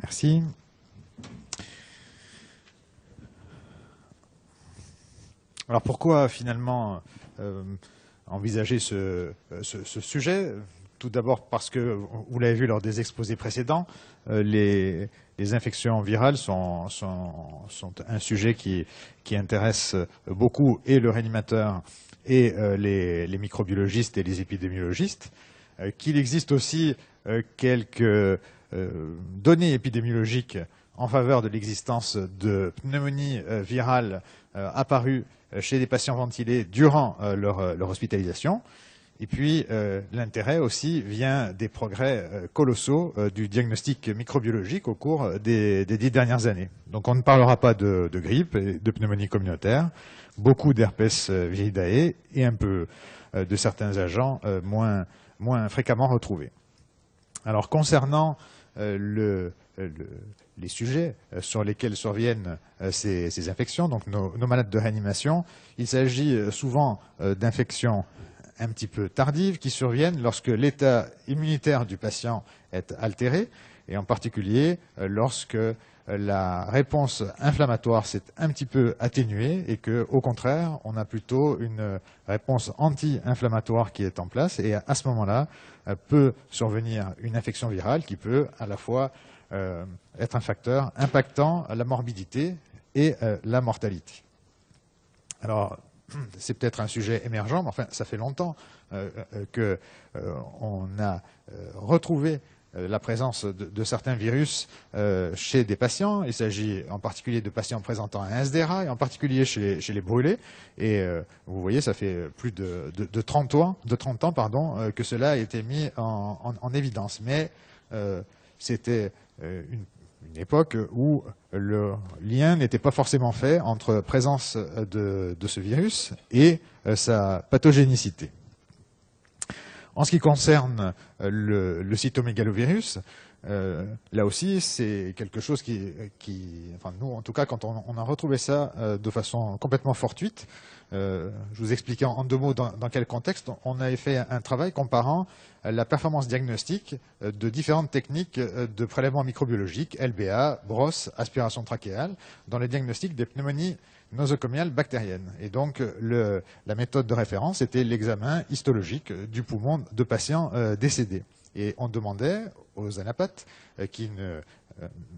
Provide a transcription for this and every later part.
Merci. Alors pourquoi finalement envisager ce sujet? Tout d'abord parce que, vous l'avez vu lors des exposés précédents, les infections virales sont un sujet qui intéresse beaucoup et le réanimateur et les microbiologistes et les épidémiologistes. Qu'il existe aussi quelques données épidémiologiques en faveur de l'existence de pneumonies virales apparues chez des patients ventilés durant leur hospitalisation. Et puis, l'intérêt aussi vient des progrès colossaux du diagnostic microbiologique au cours des 10 dernières années. Donc, on ne parlera pas de grippe et de pneumonie communautaire, beaucoup d'herpès viridae et un peu de certains agents moins fréquemment retrouvés. Alors, concernant les sujets sur lesquels surviennent ces infections, donc nos malades de réanimation, il s'agit souvent d'infections un petit peu tardives qui surviennent lorsque l'état immunitaire du patient est altéré, et en particulier lorsque la réponse inflammatoire s'est un petit peu atténuée et qu'au contraire, on a plutôt une réponse anti-inflammatoire qui est en place. Et à ce moment-là, peut survenir une infection virale qui peut à la fois être un facteur impactant la morbidité et la mortalité. Alors, c'est peut-être un sujet émergent, mais enfin, ça fait longtemps qu'on a retrouvé la présence de certains virus chez des patients. Il s'agit en particulier de patients présentant un SDRA, et en particulier chez les brûlés. Et vous voyez, ça fait plus de 30 ans, que cela a été mis en évidence. Mais c'était une époque où le lien n'était pas forcément fait entre présence de ce virus et sa pathogénicité. En ce qui concerne le cytomégalovirus, là aussi, c'est quelque chose enfin nous, en tout cas, quand on a retrouvé ça de façon complètement fortuite, je vous expliquais en 2 mots dans quel contexte, on avait fait un travail comparant la performance diagnostique de différentes techniques de prélèvement microbiologique, LBA, brosse, aspiration trachéale, dans le diagnostic des pneumonies nosocomiales bactériennes. Et donc, la méthode de référence était l'examen histologique du poumon de patients décédés. Et on demandait aux anapathes qui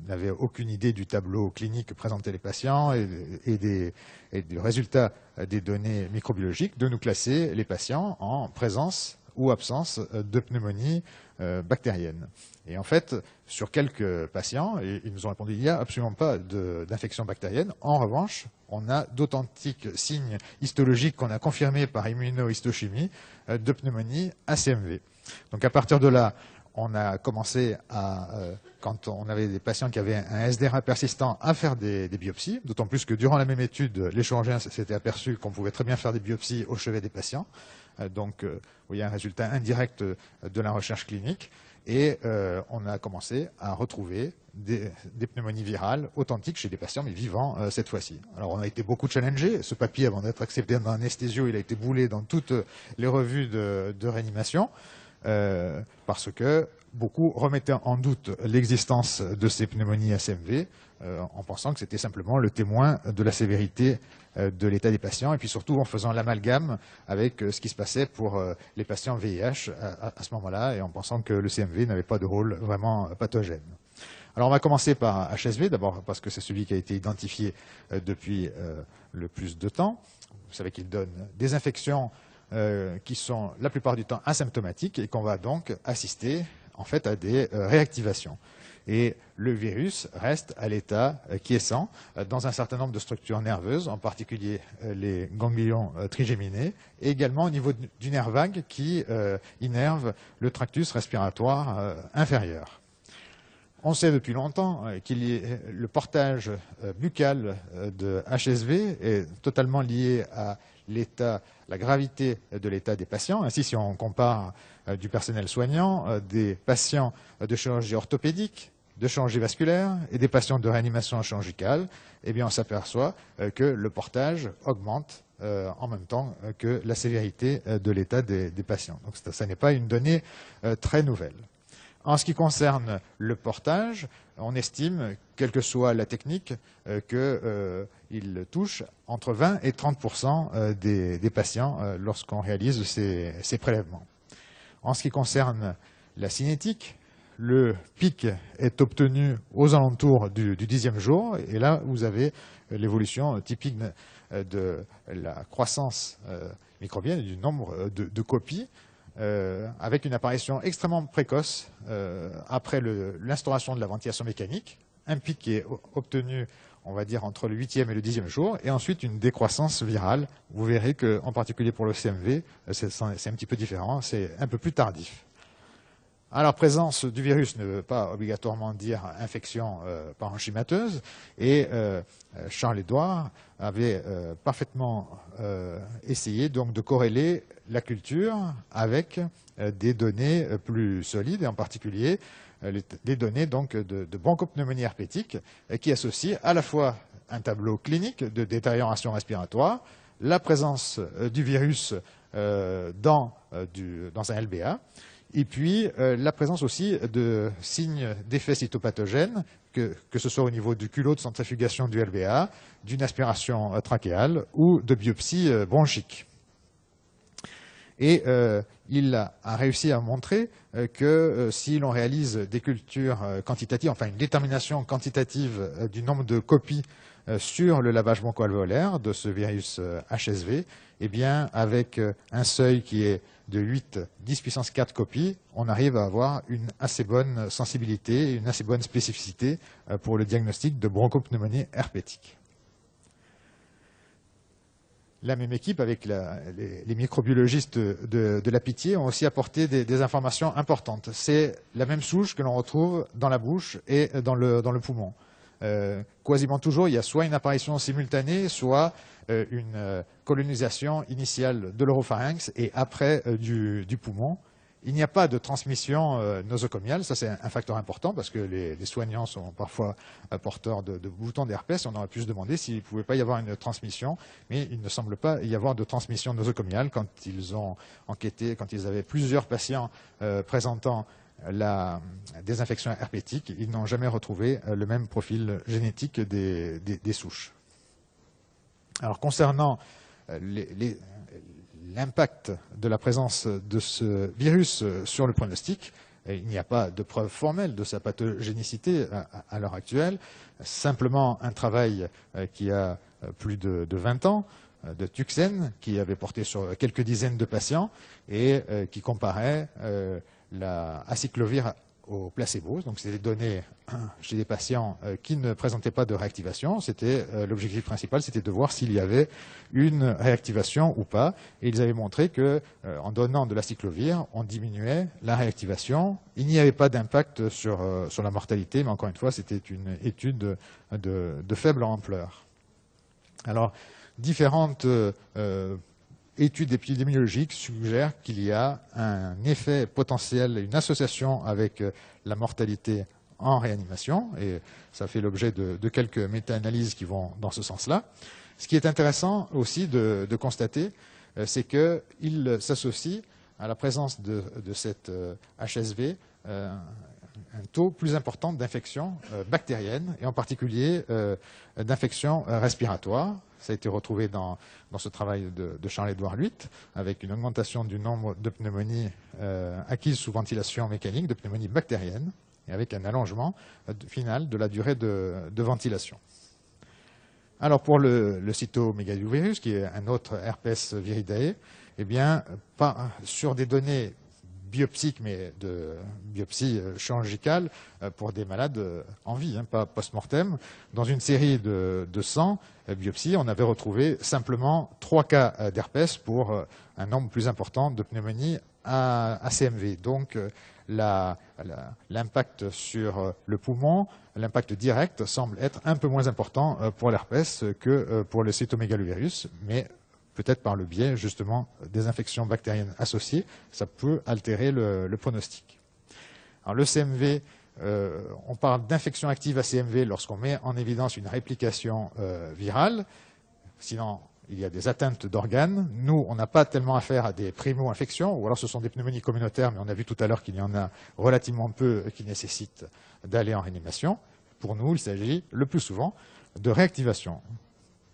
n'avaient aucune idée du tableau clinique que présentaient les patients et du résultat des données microbiologiques de nous classer les patients en présence ou absence de pneumonie bactérienne. Et en fait, sur quelques patients, ils nous ont répondu, il n'y a absolument pas d'infection bactérienne. En revanche, on a d'authentiques signes histologiques qu'on a confirmés par immunohistochimie de pneumonie ACMV. Donc à partir de là, on a commencé quand on avait des patients qui avaient un SDRA persistant, à faire des biopsies, d'autant plus que durant la même étude, les chirurgiens s'étaient aperçus qu'on pouvait très bien faire des biopsies au chevet des patients. Donc, vous voyez un résultat indirect de la recherche clinique. Et on a commencé à retrouver des pneumonies virales authentiques chez des patients, mais vivants cette fois-ci. Alors, on a été beaucoup challengés. Ce papier, avant d'être accepté dans anesthésio, il a été boulé dans toutes les revues de réanimation, parce que beaucoup remettaient en doute l'existence de ces pneumonies ACMV, en pensant que c'était simplement le témoin de la sévérité de l'état des patients, et puis surtout en faisant l'amalgame avec ce qui se passait pour les patients VIH à ce moment-là, et en pensant que le CMV n'avait pas de rôle vraiment pathogène. Alors on va commencer par HSV, d'abord parce que c'est celui qui a été identifié depuis le plus de temps. Vous savez qu'il donne des infections qui sont la plupart du temps asymptomatiques, et qu'on va donc assister en fait à des réactivations. Et le virus reste à l'état quiescent dans un certain nombre de structures nerveuses, en particulier les ganglions trigéminés, et également au niveau du nerf vague qui innerve le tractus respiratoire inférieur. On sait depuis longtemps le portage buccal de HSV est totalement lié à la gravité de l'état des patients. Ainsi, si on compare du personnel soignant, des patients de chirurgie orthopédique, de chirurgie vasculaire et des patients de réanimation chirurgicale, eh bien, on s'aperçoit que le portage augmente en même temps que la sévérité de l'état des patients. Donc, ça n'est pas une donnée très nouvelle. En ce qui concerne le portage, on estime, quelle que soit la technique, qu'il touche entre 20 et 30% des patients lorsqu'on réalise ces prélèvements. En ce qui concerne la cinétique, le pic est obtenu aux alentours du 10e jour, et là vous avez l'évolution typique de la croissance microbienne et du nombre de copies, avec une apparition extrêmement précoce après l'instauration de la ventilation mécanique, un pic qui est obtenu, on va dire, entre le 8e et le 10e jour, et ensuite une décroissance virale. Vous verrez qu'en particulier pour le CMV, c'est un petit peu différent, c'est un peu plus tardif. Alors, présence du virus ne veut pas obligatoirement dire infection parenchymateuse, et Charles-Édouard avait parfaitement essayé donc de corréler la culture avec des données plus solides, et en particulier les données donc de bronchopneumonie herpétique, qui associent à la fois un tableau clinique de détérioration respiratoire, la présence du virus dans un LBA, et puis la présence aussi de signes d'effets cytopathogènes, que ce soit au niveau du culot de centrifugation du LBA, d'une aspiration trachéale ou de biopsie bronchique. Et il a réussi à montrer que si l'on réalise des cultures quantitatives, enfin une détermination quantitative du nombre de copies sur le lavage broncho-alvéolaire de ce virus HSV, eh bien, avec un seuil qui est de 8-10 puissance 4 copies, on arrive à avoir une assez bonne sensibilité, une assez bonne spécificité pour le diagnostic de bronchopneumonie herpétique. La même équipe, avec les microbiologistes de la Pitié, ont aussi apporté des informations importantes. C'est la même souche que l'on retrouve dans la bouche et dans le poumon. Quasiment toujours, il y a soit une apparition simultanée, soit une colonisation initiale de l'oropharynx et après du poumon. Il n'y a pas de transmission nosocomiale, ça c'est un facteur important parce que les soignants sont parfois porteurs de boutons d'herpès. On aurait pu se demander s'il ne pouvait pas y avoir une transmission, mais il ne semble pas y avoir de transmission nosocomiale. Quand ils ont enquêté, quand ils avaient plusieurs patients présentant des infections herpétiques, ils n'ont jamais retrouvé le même profil génétique des souches. Alors concernant l'impact de la présence de ce virus sur le pronostic, il n'y a pas de preuve formelle de sa pathogénicité à l'heure actuelle, simplement un travail qui a plus de 20 ans, de Tuxen, qui avait porté sur quelques dizaines de patients et qui comparait la acyclovir au placebo. Donc c'était donné chez des patients qui ne présentaient pas de réactivation. C'était l'objectif principal, c'était de voir s'il y avait une réactivation ou pas. Et ils avaient montré que en donnant de l'acyclovir, on diminuait la réactivation. Il n'y avait pas d'impact sur la mortalité, mais encore une fois, c'était une étude de faible ampleur. Alors, différentes études épidémiologiques suggèrent qu'il y a un effet potentiel, une association avec la mortalité en réanimation, et ça fait l'objet de quelques méta-analyses qui vont dans ce sens-là. Ce qui est intéressant aussi de constater, c'est qu'il s'associe à la présence de cette HSV un taux plus important d'infections bactériennes, et en particulier d'infections respiratoires. Ça a été retrouvé dans ce travail de Charles-Édouard Lhuit, avec une augmentation du nombre de pneumonies acquises sous ventilation mécanique, de pneumonies bactériennes, et avec un allongement final de la durée de ventilation. Alors pour le cytomégalovirus, qui est un autre herpès viridae, eh bien, sur des données biopsiques, mais de biopsie chirurgicale pour des malades en vie, pas post-mortem. Dans une série de 100 biopsies, on avait retrouvé simplement 3 cas d'herpès pour un nombre plus important de pneumonies à CMV. Donc l'impact sur le poumon, l'impact direct semble être un peu moins important pour l'herpès que pour le cytomégalovirus, mais peut-être par le biais, justement, des infections bactériennes associées, ça peut altérer le pronostic. Alors, le CMV, on parle d'infection active à CMV lorsqu'on met en évidence une réplication virale. Sinon, il y a des atteintes d'organes. Nous, on n'a pas tellement affaire à des primo-infections, ou alors ce sont des pneumonies communautaires, mais on a vu tout à l'heure qu'il y en a relativement peu qui nécessitent d'aller en réanimation. Pour nous, il s'agit le plus souvent de réactivation.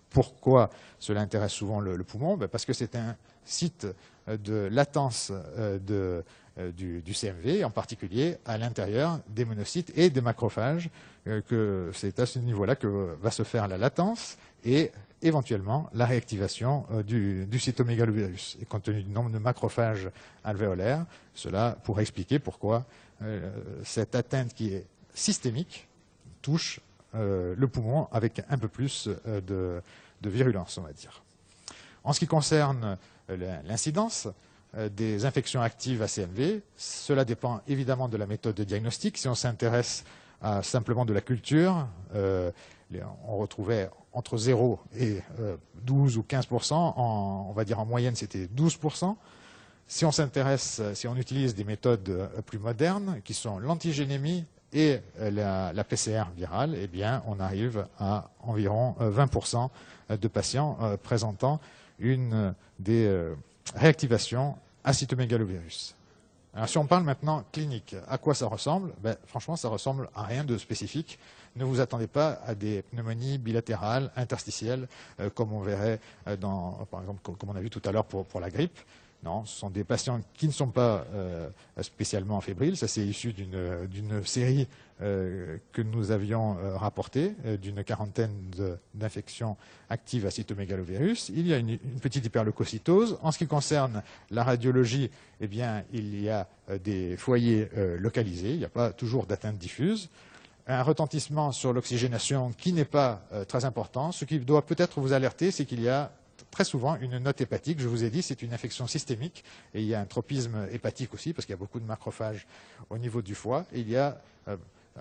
Pourquoi cela intéresse souvent le poumon? Parce que c'est un site de latence du CMV, en particulier à l'intérieur des monocytes et des macrophages, que c'est à ce niveau-là que va se faire la latence et éventuellement la réactivation du cytomégalovirus. Et compte tenu du nombre de macrophages alvéolaires, cela pourrait expliquer pourquoi cette atteinte qui est systémique touche le poumon avec un peu plus de virulence, on va dire. En ce qui concerne l'incidence des infections actives à CMV, cela dépend évidemment de la méthode de diagnostic. Si on s'intéresse à simplement de la culture, on retrouvait entre 0 et 12 ou 15%, on va dire en moyenne c'était 12%. Si on s'intéresse, si on utilise des méthodes plus modernes, qui sont l'antigénémie et la PCR virale, eh bien, on arrive à environ 20% de patients présentant une des réactivations à cytomégalovirus. Alors, si on parle maintenant clinique, à quoi ça ressemble? Franchement, ça ressemble à rien de spécifique. Ne vous attendez pas à des pneumonies bilatérales, interstitielles, comme on verrait, par exemple, comme on a vu tout à l'heure pour la grippe. Non, ce sont des patients qui ne sont pas spécialement fébriles. Ça, c'est issu d'une série que nous avions rapportée, d'une quarantaine d'infections actives à cytomégalovirus. Il y a une petite hyperleucocytose. En ce qui concerne la radiologie, eh bien, il y a des foyers localisés. Il n'y a pas toujours d'atteinte diffuse. Un retentissement sur l'oxygénation qui n'est pas très important. Ce qui doit peut-être vous alerter, c'est qu'il y a très souvent une note hépatique. Je vous ai dit, c'est une infection systémique et il y a un tropisme hépatique aussi parce qu'il y a beaucoup de macrophages au niveau du foie. Et il y a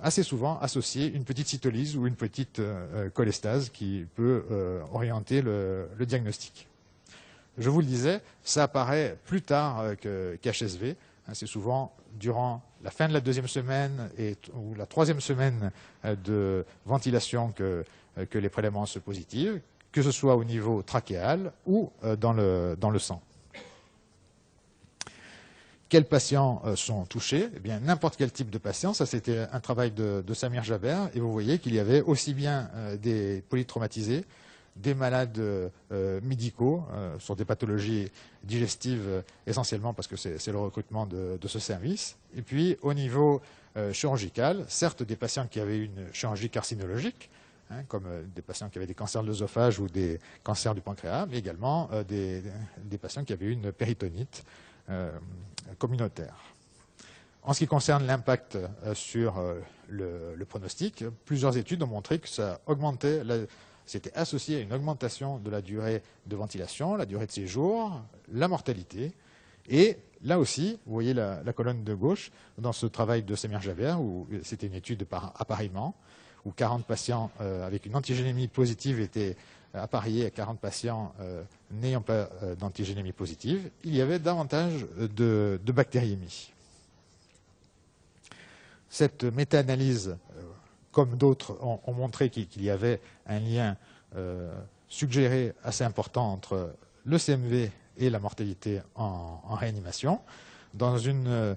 assez souvent associé une petite cytolyse ou une petite cholestase qui peut orienter le diagnostic. Je vous le disais, ça apparaît plus tard qu'HSV. C'est souvent durant la fin de la deuxième semaine ou la troisième semaine de ventilation que les prélèvements se positivent, que ce soit au niveau trachéal ou dans le sang. Quels patients sont touchés? Eh bien, n'importe quel type de patient. Ça, c'était un travail de Samir Jaber. Et vous voyez qu'il y avait aussi bien des polytraumatisés, des malades médicaux sur des pathologies digestives essentiellement parce que c'est le recrutement de ce service. Et puis, au niveau chirurgical, certes, des patients qui avaient une chirurgie carcinologique, comme des patients qui avaient des cancers de l'œsophage ou des cancers du pancréas, mais également des patients qui avaient une péritonite communautaire. En ce qui concerne l'impact sur le pronostic, plusieurs études ont montré que ça augmentait, c'était associé à une augmentation de la durée de ventilation, la durée de séjour, la mortalité. Et là aussi, vous voyez la colonne de gauche, dans ce travail de Samir Jaber, où c'était une étude par appariement, où 40 patients avec une antigénémie positive étaient appariés à 40 patients n'ayant pas d'antigénémie positive, il y avait davantage de bactériémie. Cette méta-analyse, comme d'autres, ont montré qu'il y avait un lien suggéré assez important entre le CMV et la mortalité en réanimation. Dans une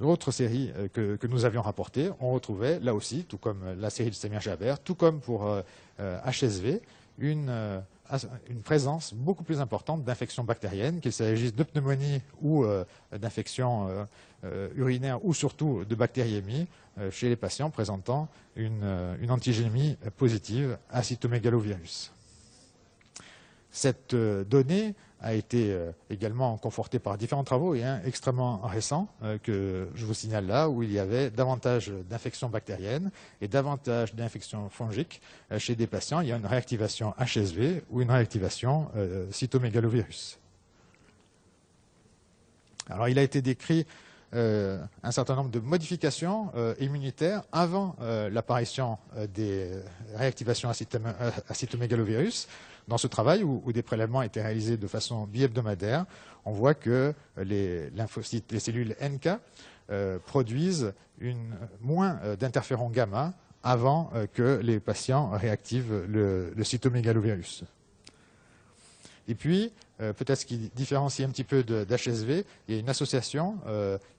autre série que nous avions rapportée, on retrouvait là aussi, tout comme la série de Samir Jaber, tout comme pour HSV, une présence beaucoup plus importante d'infections bactériennes, qu'il s'agisse de pneumonie ou d'infections urinaires ou surtout de bactériémie chez les patients présentant une antigénémie positive à cytomégalovirus. Cette donnée a été également confortée par différents travaux et un extrêmement récent que je vous signale là, où il y avait davantage d'infections bactériennes et davantage d'infections fongiques chez des patients. Il y a une réactivation HSV ou une réactivation cytomégalovirus. Alors, il a été décrit un certain nombre de modifications immunitaires avant l'apparition des réactivations à cytomégalovirus. Dans ce travail, où des prélèvements étaient réalisés de façon bi-hebdomadaire, on voit que les lymphocytes, les cellules NK, produisent moins d'interférons gamma avant que les patients réactivent le cytomégalovirus. Et puis, peut-être ce qui différencie un petit peu d'HSV, il y a une association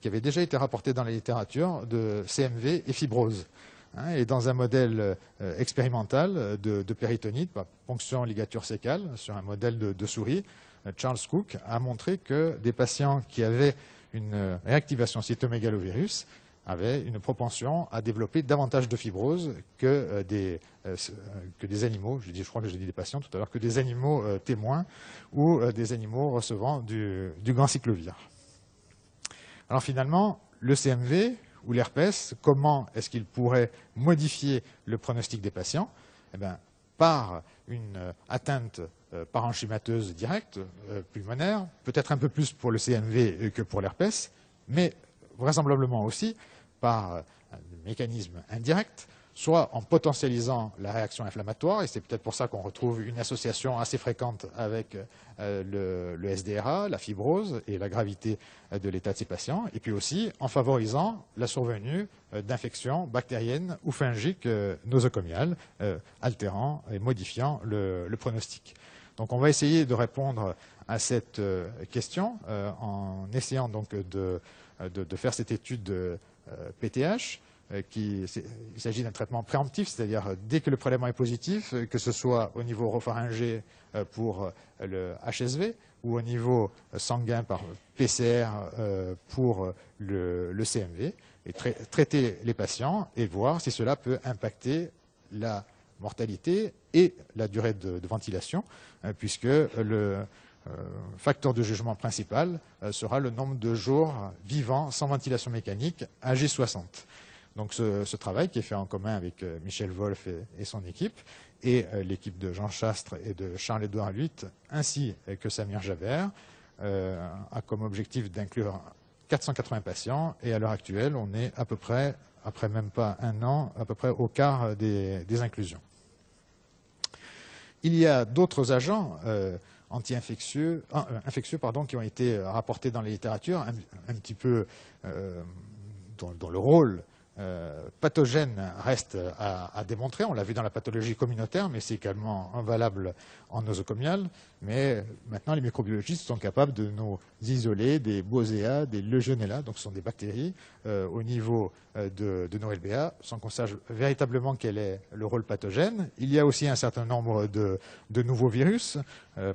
qui avait déjà été rapportée dans la littérature de CMV et fibrose. Et dans un modèle expérimental de péritonite, ponction ligature sécale, sur un modèle de souris, Charles Cook a montré que des patients qui avaient une réactivation cytomégalovirus avaient une propension à développer davantage de fibrose que des animaux, je crois que j'ai dit des patients tout à l'heure, que des animaux témoins ou des animaux recevant du grand cyclovir. Alors finalement, le CMV ou l'herpès, comment est-ce qu'il pourrait modifier le pronostic des patients? Eh bien, par une atteinte parenchymateuse directe, pulmonaire, peut-être un peu plus pour le CMV que pour l'herpès, mais vraisemblablement aussi par un mécanisme indirect, soit en potentialisant la réaction inflammatoire, et c'est peut-être pour ça qu'on retrouve une association assez fréquente avec le SDRA, la fibrose et la gravité de l'état de ces patients, et puis aussi en favorisant la survenue d'infections bactériennes ou fungiques nosocomiales, altérant et modifiant le pronostic. Donc on va essayer de répondre à cette question en essayant donc de faire cette étude de PTH. Il s'agit d'un traitement préemptif, c'est-à-dire dès que le prélèvement est positif, que ce soit au niveau oropharyngé pour le HSV ou au niveau sanguin par PCR pour le CMV, et traiter les patients et voir si cela peut impacter la mortalité et la durée de ventilation, puisque le facteur de jugement principal sera le nombre de jours vivants sans ventilation mécanique à G60. Donc ce travail qui est fait en commun avec Michel Wolf et son équipe, et l'équipe de Jean Chastre et de Charles-Édouard Luit, ainsi que Samir Jaber, a comme objectif d'inclure 480 patients, et à l'heure actuelle, on est à peu près, après même pas un an, à peu près au quart des inclusions. Il y a d'autres agents anti-infectieux, qui ont été rapportés dans la littérature, un petit peu dont le rôle pathogène reste à démontrer. On l'a vu dans la pathologie communautaire, mais c'est également valable en nosocomial. Mais maintenant, les microbiologistes sont capables de nous isoler des Bosea, des Legionella, donc ce sont des bactéries au niveau de nos LBA, sans qu'on sache véritablement quel est le rôle pathogène. Il y a aussi un certain nombre de nouveaux virus.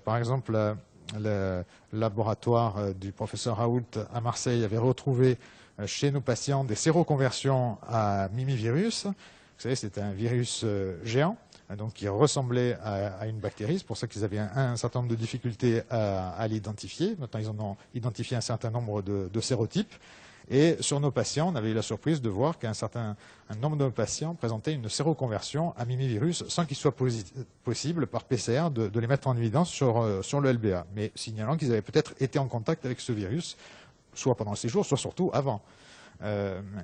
Par exemple, le laboratoire du professeur Raoult à Marseille avait retrouvé chez nos patients des séroconversions à mimivirus. Vous savez, c'est un virus géant, donc qui ressemblait à une bactérie. C'est pour ça qu'ils avaient un certain nombre de difficultés à l'identifier. Maintenant, ils en ont identifié un certain nombre de sérotypes. Et sur nos patients, on avait eu la surprise de voir qu'un nombre de patients présentaient une séroconversion à mimivirus sans qu'il soit possible par PCR de les mettre en évidence sur le LBA, mais signalant qu'ils avaient peut-être été en contact avec ce virus, soit pendant le séjour, soit surtout avant.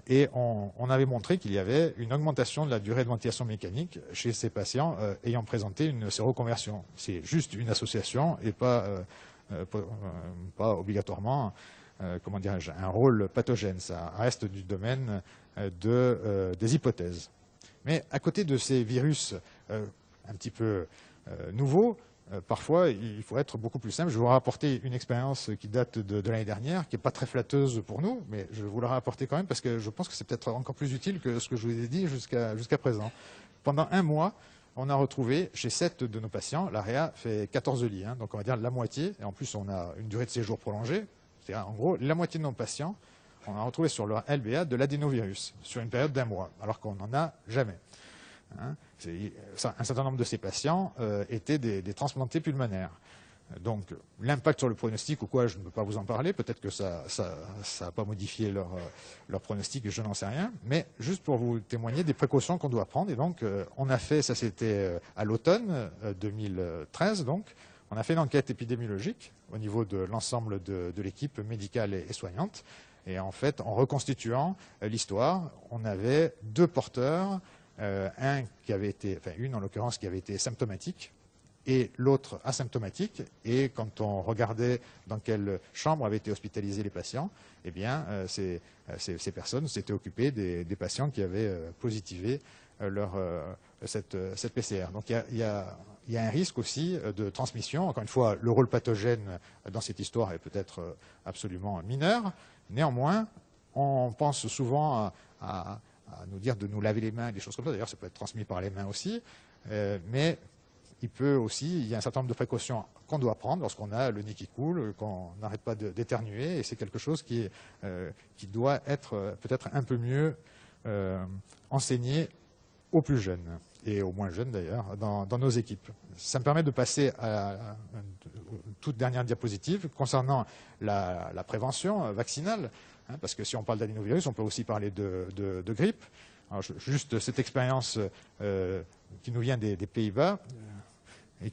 Et on avait montré qu'il y avait une augmentation de la durée de ventilation mécanique chez ces patients ayant présenté une séroconversion. C'est juste une association et pas obligatoirement comment dirais-je, un rôle pathogène. Ça reste du domaine des hypothèses. Mais à côté de ces virus un petit peu nouveaux, parfois, il faut être beaucoup plus simple. Je vais vous rapporter une expérience qui date de l'année dernière, qui n'est pas très flatteuse pour nous, mais je vous la rapporter quand même parce que je pense que c'est peut-être encore plus utile que ce que je vous ai dit jusqu'à présent. Pendant un mois, on a retrouvé chez 7 de nos patients, l'AREA fait 14 lits, donc on va dire la moitié, et en plus on a une durée de séjour prolongée, c'est-à-dire en gros la moitié de nos patients, on a retrouvé sur leur LBA de l'adénovirus sur une période d'1 mois, alors qu'on n'en a jamais. Un certain nombre de ces patients étaient des transplantés pulmonaires. Donc l'impact sur le pronostic ou quoi, je ne peux pas vous en parler, peut-être que ça n'a pas modifié leur pronostic, je n'en sais rien, mais juste pour vous témoigner des précautions qu'on doit prendre. Et donc on a fait, ça c'était à l'automne 2013, donc on a fait une enquête épidémiologique au niveau de l'ensemble de l'équipe médicale et soignante. Et en fait, en reconstituant l'histoire, on avait 2 porteurs, une en l'occurrence qui avait été symptomatique, et l'autre asymptomatique. Et quand on regardait dans quelle chambre avaient été hospitalisés les patients, eh bien, ces personnes s'étaient occupées des patients qui avaient positivé cette PCR. Donc il y a un risque aussi de transmission. Encore une fois, le rôle pathogène dans cette histoire est peut-être absolument mineur. Néanmoins, on pense souvent à nous dire de nous laver les mains, des choses comme ça. D'ailleurs, ça peut être transmis par les mains aussi. Mais il y a un certain nombre de précautions qu'on doit prendre lorsqu'on a le nez qui coule, qu'on n'arrête pas d'éternuer. Et c'est quelque chose qui doit être peut-être un peu mieux enseigné aux plus jeunes, et aux moins jeunes d'ailleurs, dans nos équipes. Ça me permet de passer à une toute dernière diapositive concernant la prévention vaccinale, hein, parce que si on parle d'adénovirus, on peut aussi parler de grippe. Alors, juste cette expérience qui nous vient des Pays-Bas, et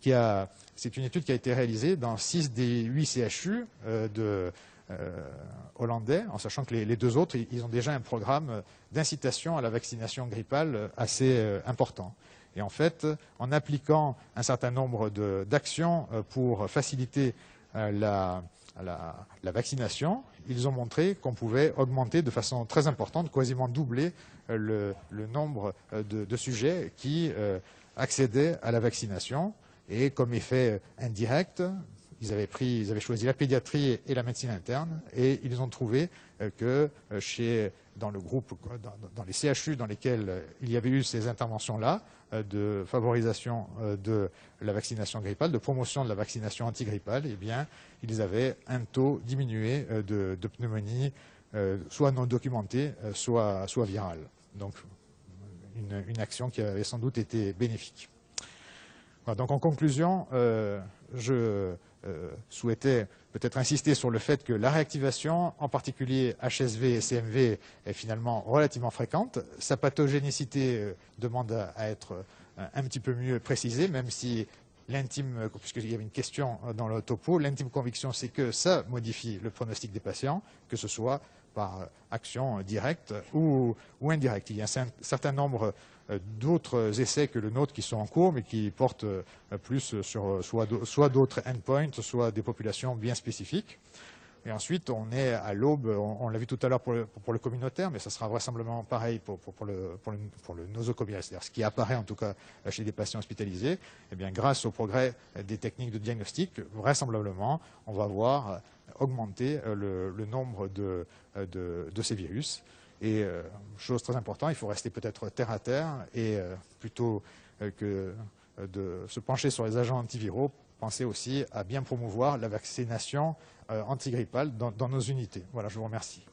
c'est une étude qui a été réalisée dans 6 des 8 CHU hollandais, en sachant que les 2 autres, ils ont déjà un programme d'incitation à la vaccination grippale assez important. Et en fait, en appliquant un certain nombre d'actions pour faciliter la vaccination, ils ont montré qu'on pouvait augmenter de façon très importante, quasiment doubler le nombre de sujets qui accédaient à la vaccination. Et comme effet indirect, ils avaient choisi la pédiatrie et la médecine interne, et ils ont trouvé que dans les CHU dans lesquels il y avait eu ces interventions-là, de favorisation de la vaccination grippale, de promotion de la vaccination antigrippale, eh bien, ils avaient un taux diminué de pneumonie, soit non documentée, soit virale. Donc, une action qui avait sans doute été bénéfique. Voilà, donc en conclusion, je souhaitais peut-être insister sur le fait que la réactivation, en particulier HSV et CMV, est finalement relativement fréquente. Sa pathogénicité demande à être un petit peu mieux précisée, même si l'intime, puisqu'il y avait une question dans le topo, l'intime conviction, c'est que ça modifie le pronostic des patients, que ce soit par action directe ou indirecte. Il y a un certain nombre d'autres essais que le nôtre qui sont en cours, mais qui portent plus sur soit d'autres endpoints, soit des populations bien spécifiques. Et ensuite, on est à l'aube, on l'a vu tout à l'heure pour le communautaire, mais ça sera vraisemblablement pareil pour le nosocomial, c'est-à-dire ce qui apparaît en tout cas chez des patients hospitalisés. Eh bien, grâce au progrès des techniques de diagnostic, vraisemblablement, on va voir augmenter le nombre de ces virus. Et chose très importante, il faut rester peut-être terre à terre et plutôt que de se pencher sur les agents antiviraux, penser aussi à bien promouvoir la vaccination antigrippale dans nos unités. Voilà, je vous remercie.